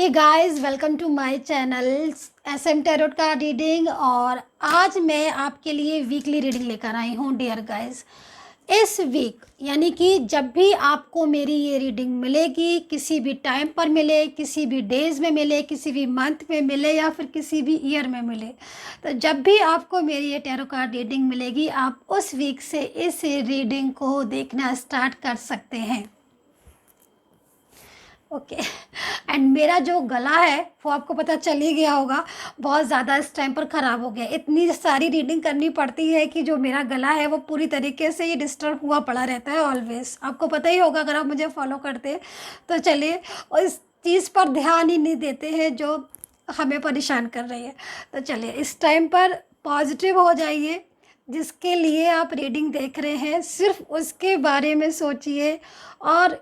Hey guys, welcome to my channel SM tarot का reading. और आज मैं आपके लिए वीकली रीडिंग लेकर आई हूँ डियर गाइस। इस वीक यानी कि जब भी आपको मेरी ये रीडिंग मिलेगी, किसी भी टाइम पर मिले, किसी भी डेज में मिले, किसी भी मंथ में मिले या फिर किसी भी ईयर में मिले, तो जब भी आपको मेरी ये टैरो कार्ड रीडिंग मिलेगी, आप उस वीक से इस रीडिंग को देखना स्टार्ट कर सकते हैं। ओके। एंड मेरा जो गला है वो आपको पता चल ही गया होगा, बहुत ज़्यादा इस टाइम पर ख़राब हो गया। इतनी सारी रीडिंग करनी पड़ती है कि जो मेरा गला है वो पूरी तरीके से ही डिस्टर्ब हुआ पड़ा रहता है ऑलवेज। आपको पता ही होगा अगर आप मुझे फॉलो करते हैं तो। चलिए, और इस चीज़ पर ध्यान ही नहीं देते हैं जो हमें परेशान कर रही है। तो चलिए, इस टाइम पर पॉजिटिव हो जाइए। जिसके लिए आप रीडिंग देख रहे हैं सिर्फ उसके बारे में सोचिए और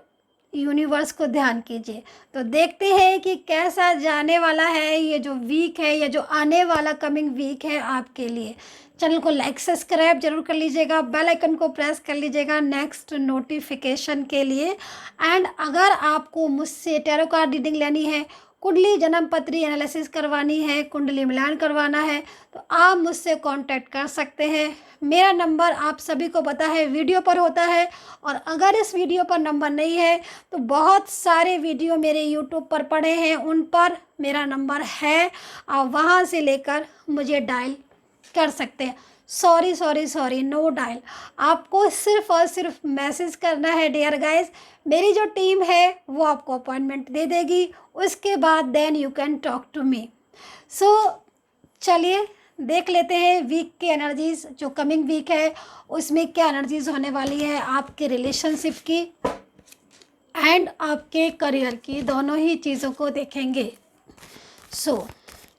यूनिवर्स को ध्यान कीजिए। तो देखते हैं कि कैसा जाने वाला है ये जो वीक है या जो आने वाला कमिंग वीक है आपके लिए। चैनल को लाइक सब्सक्राइब जरूर कर लीजिएगा, बेल आइकन को प्रेस कर लीजिएगा नेक्स्ट नोटिफिकेशन के लिए। एंड अगर आपको मुझसे टैरो कार्ड रीडिंग लेनी है, कुंडली जन्म पत्री एनालिसिस करवानी है, कुंडली मिलान करवाना है, तो आप मुझसे कांटेक्ट कर सकते हैं। मेरा नंबर आप सभी को पता है वीडियो पर होता है, और अगर इस वीडियो पर नंबर नहीं है तो बहुत सारे वीडियो मेरे यूट्यूब पर पड़े हैं, उन पर मेरा नंबर है। आप वहाँ से लेकर मुझे डायल कर सकते हैं। Sorry, no dial. आपको सिर्फ और सिर्फ मैसेज करना है डियर गाइस। मेरी जो टीम है वो आपको अपॉइंटमेंट दे देगी, उसके बाद then you can talk to me. So चलिए देख लेते हैं वीक की एनर्जीज। जो कमिंग वीक है उसमें क्या एनर्जीज होने वाली है आपके रिलेशनशिप की एंड आपके करियर की, दोनों ही चीज़ों को देखेंगे। सो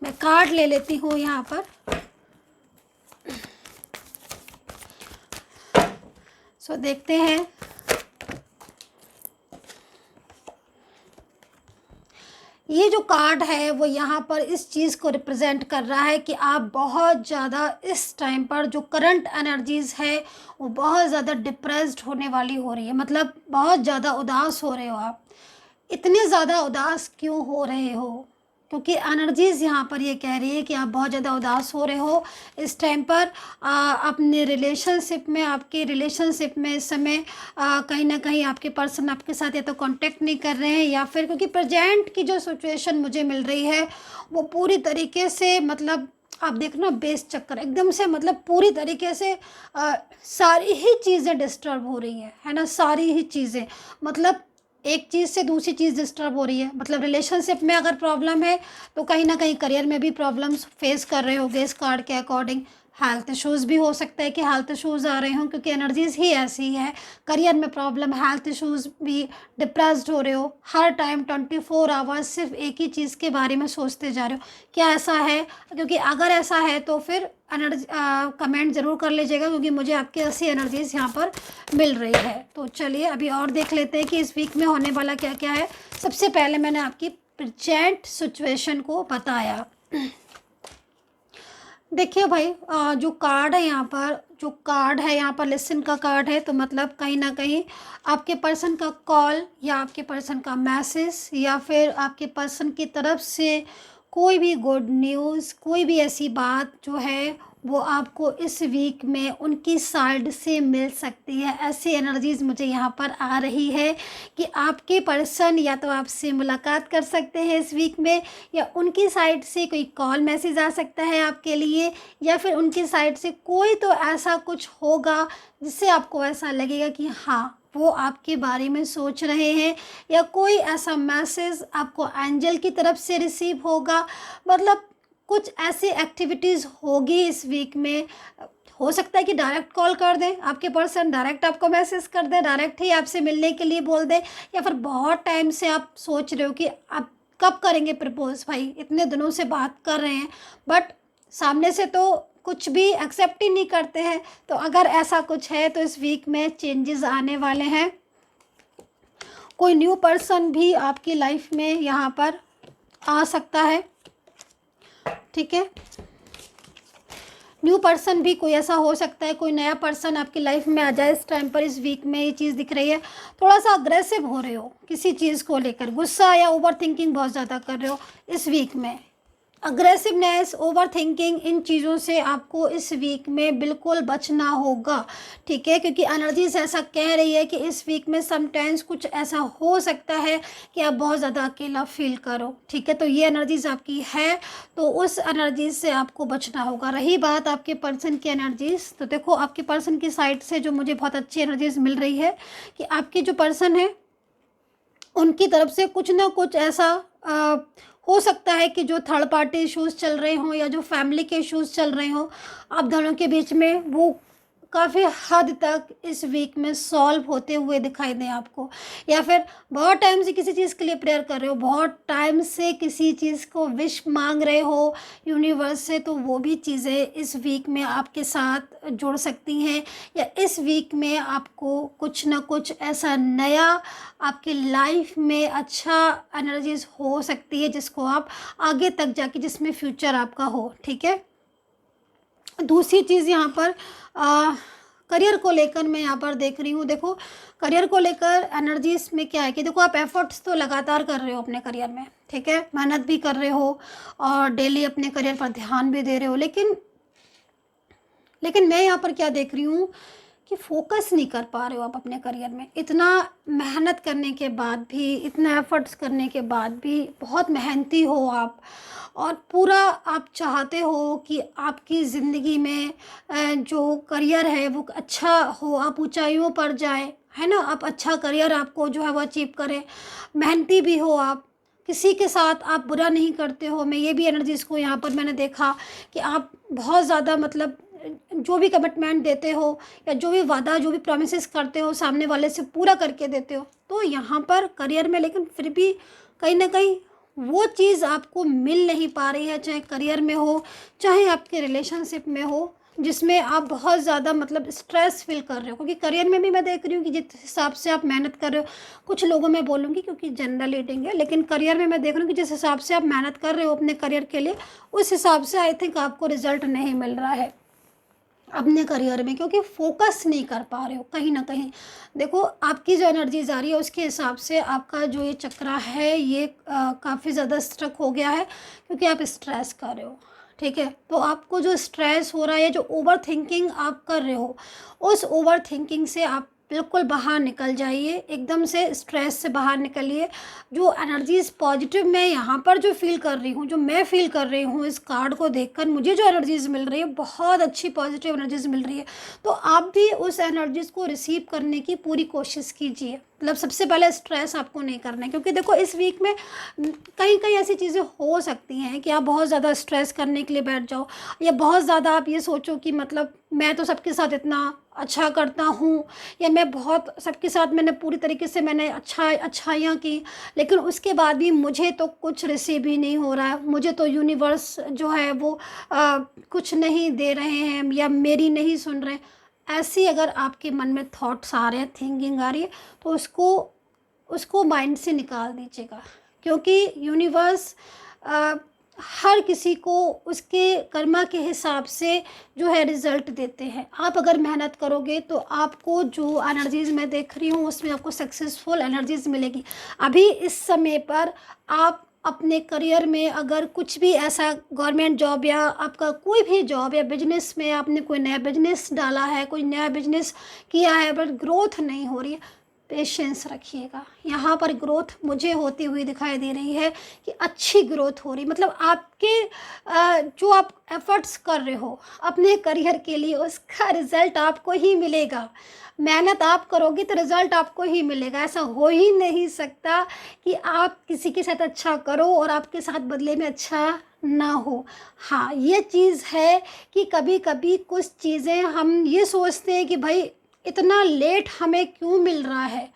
मैं कार्ड ले लेती हूँ यहाँ पर। सो देखते हैं। ये जो कार्ड है वो यहाँ पर इस चीज़ को रिप्रेजेंट कर रहा है कि आप बहुत ज़्यादा इस टाइम पर जो करंट एनर्जीज़ है वो बहुत ज़्यादा डिप्रेस्ड होने वाली हो रही है। मतलब बहुत ज़्यादा उदास हो रहे हो आप। इतने ज़्यादा उदास क्यों हो रहे हो? क्योंकि एनर्जीज़ यहाँ पर ये कह रही है कि आप बहुत ज़्यादा उदास हो रहे हो इस टाइम पर। अपने रिलेशनशिप में, आपके रिलेशनशिप में इस समय कहीं ना कहीं आपके पर्सन आपके साथ या तो कांटेक्ट नहीं कर रहे हैं, या फिर क्योंकि प्रेजेंट की जो सिचुएशन मुझे मिल रही है वो पूरी तरीके से, मतलब आप देखना बेस चक्कर एकदम से, मतलब पूरी तरीके से सारी ही चीज़ें डिस्टर्ब हो रही हैं, है ना। सारी ही चीज़ें, मतलब एक चीज़ से दूसरी चीज़ डिस्टर्ब हो रही है। मतलब रिलेशनशिप में अगर प्रॉब्लम है तो कहीं ना कहीं करियर में भी प्रॉब्लम्स फेस कर रहे होगे इस कार्ड के अकॉर्डिंग। हेल्थ इश्यूज़ भी हो सकता है कि हेल्थ इश्यूज़ आ रहे हों, क्योंकि एनर्जीज़ ही ऐसी है। करियर में प्रॉब्लम, हेल्थ इश्यूज़ भी, डिप्रेस्ड हो रहे हो हर टाइम 24 आवर्स सिर्फ एक ही चीज़ के बारे में सोचते जा रहे हो। क्या ऐसा है? क्योंकि अगर ऐसा है तो फिर एनर्जी कमेंट ज़रूर कर लीजिएगा, क्योंकि मुझे आपकी ऐसी एनर्जीज़ यहाँ पर मिल रही है। तो चलिए अभी और देख लेते हैं कि इस वीक में होने वाला क्या क्या है। सबसे पहले मैंने आपकी प्रेजेंट सिचुएशन को बताया। देखिए भाई, जो कार्ड है यहाँ पर, जो कार्ड है यहाँ पर लिसन का कार्ड है, तो मतलब कहीं ना कहीं आपके पर्सन का कॉल या आपके पर्सन का मैसेज या फिर आपके पर्सन की तरफ से कोई भी गुड न्यूज़, कोई भी ऐसी बात जो है वो आपको इस वीक में उनकी साइड से मिल सकती है। ऐसी एनर्जीज़ मुझे यहाँ पर आ रही है कि आपके पर्सन या तो आपसे मुलाकात कर सकते हैं इस वीक में, या उनकी साइड से कोई कॉल मैसेज आ सकता है आपके लिए, या फिर उनकी साइड से कोई तो ऐसा कुछ होगा जिससे आपको ऐसा लगेगा कि हाँ वो आपके बारे में सोच रहे हैं, या कोई ऐसा मैसेज आपको एंजल की तरफ से रिसीव होगा। मतलब कुछ ऐसी एक्टिविटीज़ होगी इस वीक में। हो सकता है कि डायरेक्ट कॉल कर दें आपके पर्सन, डायरेक्ट आपको मैसेज कर दें, डायरेक्ट ही आपसे मिलने के लिए बोल दें, या फिर बहुत टाइम से आप सोच रहे हो कि आप कब करेंगे प्रपोज। भाई इतने दिनों से बात कर रहे हैं बट सामने से तो कुछ भी एक्सेप्ट ही नहीं करते हैं। तो अगर ऐसा कुछ है तो इस वीक में चेंजेस आने वाले हैं। कोई न्यू पर्सन भी आपकी लाइफ में यहाँ पर आ सकता है, ठीक है। न्यू पर्सन भी कोई ऐसा हो सकता है, कोई नया पर्सन आपकी लाइफ में आ जाए इस टाइम पर, इस वीक में ये चीज़ दिख रही है। थोड़ा सा अग्रेसिव हो रहे हो किसी चीज़ को लेकर, गुस्सा या ओवर थिंकिंग बहुत ज़्यादा कर रहे हो इस वीक में। अग्रेसिवनेस, ओवर थिंकिंग, इन चीज़ों से आपको इस वीक में बिल्कुल बचना होगा, ठीक है, क्योंकि एनर्जीज ऐसा कह रही है कि इस वीक में समटाइम्स कुछ ऐसा हो सकता है कि आप बहुत ज़्यादा अकेला फील करो, ठीक है। तो ये एनर्जीज आपकी है, तो उस एनर्जीज से आपको बचना होगा। रही बात आपके पर्सन की एनर्जीज, तो देखो आपके पर्सन की साइड से जो मुझे बहुत अच्छी एनर्जीज मिल रही है कि आपके जो पर्सन है उनकी तरफ से कुछ ना कुछ ऐसा हो सकता है कि जो थर्ड पार्टी इश्यूज़ चल रहे हों या जो फैमिली के इश्यूज़ चल रहे हों आप दोनों के बीच में, वो काफ़ी हद तक इस वीक में सॉल्व होते हुए दिखाई दें आपको। या फिर बहुत टाइम से किसी चीज़ के लिए प्रेयर कर रहे हो, बहुत टाइम से किसी चीज़ को विश मांग रहे हो यूनिवर्स से, तो वो भी चीज़ें इस वीक में आपके साथ जुड़ सकती हैं। या इस वीक में आपको कुछ ना कुछ ऐसा नया आपकी लाइफ में अच्छा एनर्जीज हो सकती है जिसको आप आगे तक जाके, जिसमें फ्यूचर आपका हो, ठीक है। दूसरी चीज़ यहाँ पर करियर को लेकर मैं यहाँ पर देख रही हूँ। देखो करियर को लेकर एनर्जीज में क्या है कि देखो आप एफर्ट्स तो लगातार कर रहे हो अपने करियर में, ठीक है, मेहनत भी कर रहे हो और डेली अपने करियर पर ध्यान भी दे रहे हो, लेकिन मैं यहाँ पर क्या देख रही हूँ कि फोकस नहीं कर पा रहे हो आप अपने करियर में। इतना मेहनत करने के बाद भी, इतना एफर्ट्स करने के बाद भी, बहुत मेहनती हो आप और पूरा आप चाहते हो कि आपकी ज़िंदगी में जो करियर है वो अच्छा हो, आप ऊंचाइयों पर जाए, है ना, आप अच्छा करियर आपको जो है वो अचीव करें, मेहनती भी हो आप, किसी के साथ आप बुरा नहीं करते हो। मैं ये भी एनर्जीज़ को यहाँ पर मैंने देखा कि आप बहुत ज़्यादा मतलब जो भी कमिटमेंट देते हो या जो भी वादा, जो भी प्रॉमिसेस करते हो सामने वाले से पूरा करके देते हो। तो यहाँ पर करियर में लेकिन फिर भी कहीं ना कहीं वो चीज़ आपको मिल नहीं पा रही है, चाहे करियर में हो चाहे आपके रिलेशनशिप में हो, जिसमें आप बहुत ज़्यादा मतलब स्ट्रेस फील कर रहे हो। क्योंकि करियर में भी मैं देख रही हूँ कि जिस हिसाब से आप मेहनत कर रहे हो, कुछ लोगों में बोलूँगी क्योंकि जनरल रीडिंग है, लेकिन करियर में मैं देख रही हूँ कि जिस हिसाब से आप मेहनत कर रहे हो अपने करियर के लिए, उस हिसाब से आई थिंक आपको रिजल्ट नहीं मिल रहा है अपने करियर में, क्योंकि फोकस नहीं कर पा रहे हो कहीं ना कहीं। देखो आपकी जो एनर्जीज आ रही है उसके हिसाब से आपका जो ये चक्रा है ये काफ़ी ज़्यादा स्ट्रक हो गया है, क्योंकि आप स्ट्रेस कर रहे हो, ठीक है। तो आपको जो स्ट्रेस हो रहा है, जो ओवर थिंकिंग आप कर रहे हो, उस ओवर थिंकिंग से आप बिल्कुल बाहर निकल जाइए, एकदम से स्ट्रेस से बाहर निकलिए। जो एनर्जीज़ पॉजिटिव मैं यहाँ पर जो फील कर रही हूँ, जो मैं फील कर रही हूँ इस कार्ड को देखकर, मुझे जो एनर्जीज़ मिल रही है बहुत अच्छी पॉजिटिव एनर्जीज़ मिल रही है। तो आप भी उस एनर्जीज़ को रिसीव करने की पूरी कोशिश कीजिए। मतलब सबसे पहले स्ट्रेस आपको नहीं करना है, क्योंकि देखो इस वीक में कहीं कहीं ऐसी चीज़ें हो सकती हैं कि आप बहुत ज़्यादा स्ट्रेस करने के लिए बैठ जाओ, या बहुत ज़्यादा आप ये सोचो कि मतलब मैं तो सबके साथ इतना अच्छा करता हूँ, या मैं बहुत सबके साथ मैंने पूरी तरीके से मैंने अच्छाइयाँ की, लेकिन उसके बाद भी मुझे तो कुछ रिसीव ही नहीं हो रहा है, मुझे तो यूनिवर्स जो है वो कुछ नहीं दे रहे हैं या मेरी नहीं सुन रहे। ऐसी अगर आपके मन में थॉट्स आ रहे हैं, थिंकिंग आ रही है, तो उसको उसको माइंड से निकाल दीजिएगा, क्योंकि यूनिवर्स हर किसी को उसके कर्मा के हिसाब से जो है रिज़ल्ट देते हैं। आप अगर मेहनत करोगे तो आपको जो एनर्जीज़ मैं देख रही हूँ उसमें आपको सक्सेसफुल एनर्जीज़ मिलेगी। अभी इस समय पर आप अपने करियर में अगर कुछ भी ऐसा गवर्नमेंट जॉब या आपका कोई भी जॉब या बिजनेस में आपने कोई नया बिजनेस डाला है, कोई नया बिजनेस किया है, बट ग्रोथ नहीं हो रही है, पेशेंस रखिएगा। यहाँ पर ग्रोथ मुझे होती हुई दिखाई दे रही है कि अच्छी ग्रोथ हो रही, मतलब आपके जो आप एफर्ट्स कर रहे हो अपने करियर के लिए उसका रिज़ल्ट आपको ही मिलेगा। मेहनत आप करोगे तो रिज़ल्ट आपको ही मिलेगा। ऐसा हो ही नहीं सकता कि आप किसी के साथ अच्छा करो और आपके साथ बदले में अच्छा ना हो। हाँ, ये चीज़ है कि कभी कभी कुछ चीज़ें हम ये सोचते हैं कि भाई इतना लेट हमें क्यों मिल रहा है।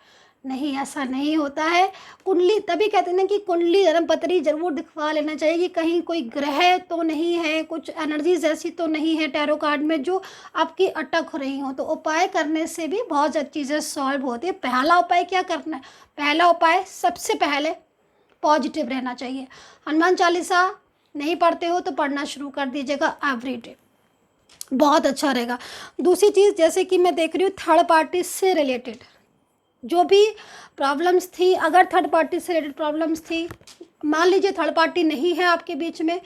नहीं, ऐसा नहीं होता है। कुंडली, तभी कहते हैं ना कि कुंडली धर्मपत्री ज़रूर दिखवा लेना चाहिए कि कहीं कोई ग्रह तो नहीं है, कुछ एनर्जीज ऐसी तो नहीं है टैरो कार्ड में जो आपकी अटक रही हो। तो उपाय करने से भी बहुत ज़्यादा चीज़ें सॉल्व होती है। पहला उपाय क्या करना है? पहला उपाय सबसे पहले पॉजिटिव रहना चाहिए। हनुमान चालीसा नहीं पढ़ते हो तो पढ़ना शुरू कर दीजिएगा एवरीडे। बहुत अच्छा रहेगा। दूसरी चीज़, जैसे कि मैं देख रही हूँ थर्ड पार्टी से रिलेटेड जो भी प्रॉब्लम्स थी, अगर थर्ड पार्टी से रिलेटेड प्रॉब्लम्स थी, मान लीजिए थर्ड पार्टी नहीं है आपके बीच में,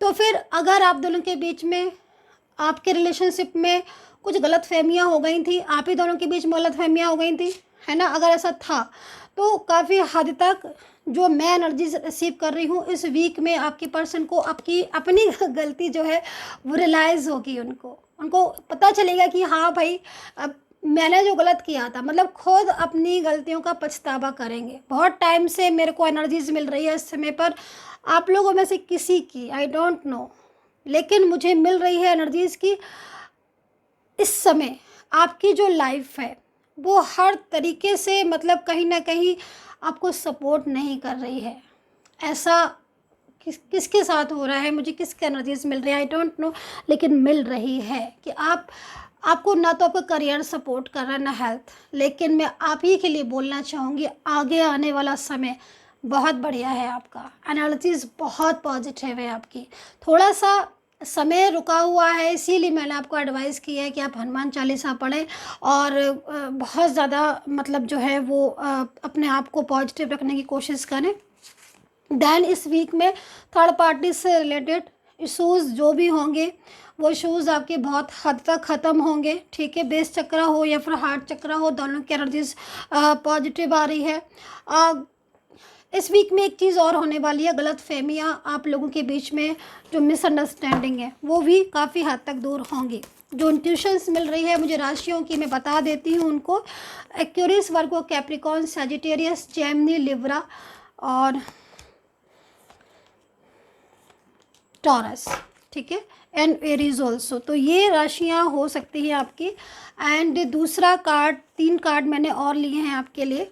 तो फिर अगर आप दोनों के बीच में, आपके रिलेशनशिप में कुछ गलतफ़हमियाँ हो गई थी, आप ही दोनों के बीच में गलतफ़हमियाँ हो गई थी, है ना? अगर ऐसा था, तो काफ़ी हद तक जो मैं एनर्जीज़ रिसीव कर रही हूँ इस वीक में, आपके पर्सन को आपकी अपनी गलती जो है वो रियलाइज़ होगी उनको। उनको पता चलेगा कि हाँ भाई, अब मैंने जो गलत किया था, मतलब खुद अपनी गलतियों का पछतावा करेंगे। बहुत टाइम से मेरे को एनर्जीज़ मिल रही है इस समय पर, आप लोगों में से किसी की, आई डोंट नो, लेकिन मुझे मिल रही है एनर्जीज़ की इस समय आपकी जो लाइफ है वो हर तरीके से, मतलब कहीं ना कहीं आपको सपोर्ट नहीं कर रही है। ऐसा किसके साथ हो रहा है, मुझे किसकी एनर्जीज मिल रही है, आई डोंट नो, लेकिन मिल रही है कि आपको ना तो आपका करियर सपोर्ट कर रहा है ना हेल्थ। लेकिन मैं आप ही के लिए बोलना चाहूँगी, आगे आने वाला समय बहुत बढ़िया है, आपका एनर्जीज बहुत पॉजिटिव है आपकी। थोड़ा सा समय रुका हुआ है, इसीलिए मैंने आपको एडवाइस की है कि आप हनुमान चालीसा पढ़ें और बहुत ज़्यादा मतलब जो है वो अपने आप को पॉजिटिव रखने की कोशिश करें। देन इस वीक में थर्ड पार्टी से रिलेटेड इश्यूज़ जो भी होंगे वो इश्यूज़ आपके बहुत हद तक ख़त्म होंगे, ठीक है? बेस चक्रा हो या फिर हार्ट चक्रा हो, दोनों की एनर्जीज पॉजिटिव आ रही है। इस वीक में एक चीज़ और होने वाली है, गलत फहमियाँ आप लोगों के बीच में जो मिसअंडरस्टैंडिंग है वो भी काफ़ी हद तक दूर होंगी। जो इंट्यूशंस मिल रही है मुझे राशियों की, मैं बता देती हूँ उनको। एक्यूरियस, वर्गो, कैप्रिकॉर्न, सजिटेरियस, जेमिनी, लिब्रा और टॉरस, ठीक है? And Aries also. तो ये राशियाँ हो सकती हैं आपकी। एंड दूसरा कार्ड, 3 कार्ड मैंने और लिए हैं आपके लिए,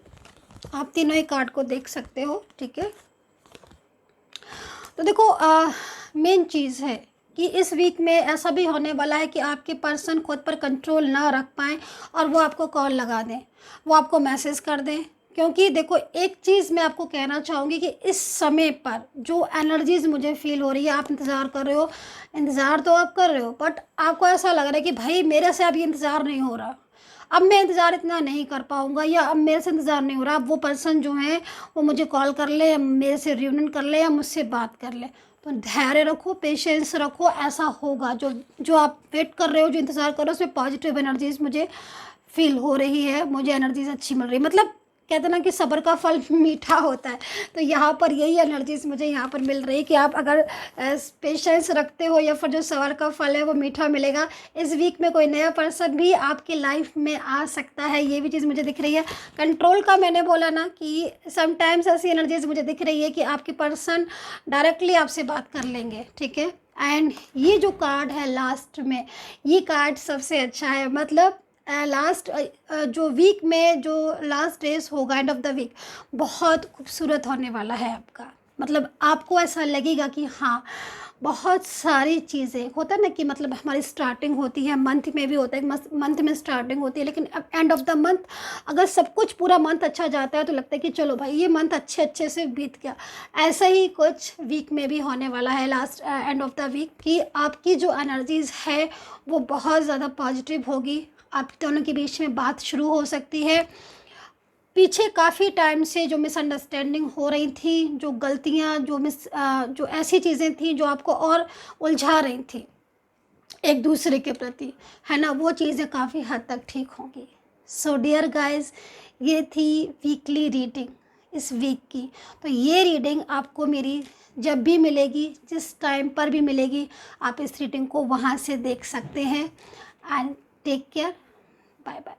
आप तीनों ही कार्ड को देख सकते हो, ठीक है? तो देखो, मेन चीज़ है कि इस वीक में ऐसा भी होने वाला है कि आपके पर्सन खुद पर कंट्रोल ना रख पाएँ और वो आपको कॉल लगा दें, वो आपको मैसेज कर दें। क्योंकि देखो, एक चीज़ मैं आपको कहना चाहूँगी कि इस समय पर जो एनर्जीज़ मुझे फ़ील हो रही है, आप इंतज़ार कर रहे हो, इंतज़ार तो आप कर रहे हो, बट आपको ऐसा लग रहा है कि भाई मेरे से अब ये इंतज़ार नहीं हो रहा, अब मैं इंतज़ार इतना नहीं कर पाऊँगा, या अब मेरे से इंतज़ार नहीं हो रहा, अब वो पर्सन जो है वो मुझे कॉल कर ले, या मेरे से रियूनियन कर ले, या मुझसे बात कर ले। तो धैर्य रखो, पेशेंस रखो, ऐसा होगा। जो जो आप वेट कर रहे हो, जो इंतज़ार कर रहे हो, उसमें पॉजिटिव एनर्जीज़ मुझे फ़ील हो रही है, मुझे एनर्जीज़ अच्छी मिल रही है। मतलब कहते हैं ना कि सब्र का फल मीठा होता है, तो यहाँ पर यही एनर्जीज़ मुझे यहाँ पर मिल रही है कि आप अगर पेशेंस रखते हो या फिर जो सब्र का फल है वो मीठा मिलेगा। इस वीक में कोई नया पर्सन भी आपकी लाइफ में आ सकता है, ये भी चीज़ मुझे दिख रही है। कंट्रोल का मैंने बोला ना कि समटाइम्स ऐसी एनर्जीज़ मुझे दिख रही है कि आपके पर्सन डायरेक्टली आपसे बात कर लेंगे, ठीक है? एंड ये जो कार्ड है लास्ट में, ये कार्ड सबसे अच्छा है। मतलब लास्ट जो वीक में जो लास्ट डेज होगा, एंड ऑफ द वीक बहुत खूबसूरत होने वाला है आपका। मतलब आपको ऐसा लगेगा कि हाँ, बहुत सारी चीज़ें, होता है ना कि मतलब हमारी स्टार्टिंग होती है, मंथ में भी होता है, मंथ में स्टार्टिंग होती है, लेकिन एंड ऑफ द मंथ अगर सब कुछ पूरा मंथ अच्छा जाता है तो लगता है कि चलो भाई ये मंथ अच्छे अच्छे से बीत गया। ऐसा ही कुछ वीक में भी होने वाला है, last end of the week, कि आपकी जो एनर्जीज़ है वो बहुत ज़्यादा पॉजिटिव होगी। आप दोनों के बीच में बात शुरू हो सकती है। पीछे काफ़ी टाइम से जो मिसअंडरस्टैंडिंग हो रही थी, जो गलतियाँ, जो ऐसी चीज़ें थी जो आपको और उलझा रही थी एक दूसरे के प्रति, है ना, वो चीज़ें काफ़ी हद तक ठीक होंगी। सो डियर गाइस, ये थी वीकली रीडिंग इस वीक की। तो ये रीडिंग आपको मेरी जब भी मिलेगी, जिस टाइम पर भी मिलेगी, आप इस रीडिंग को वहाँ से देख सकते हैं। And take care, bye bye.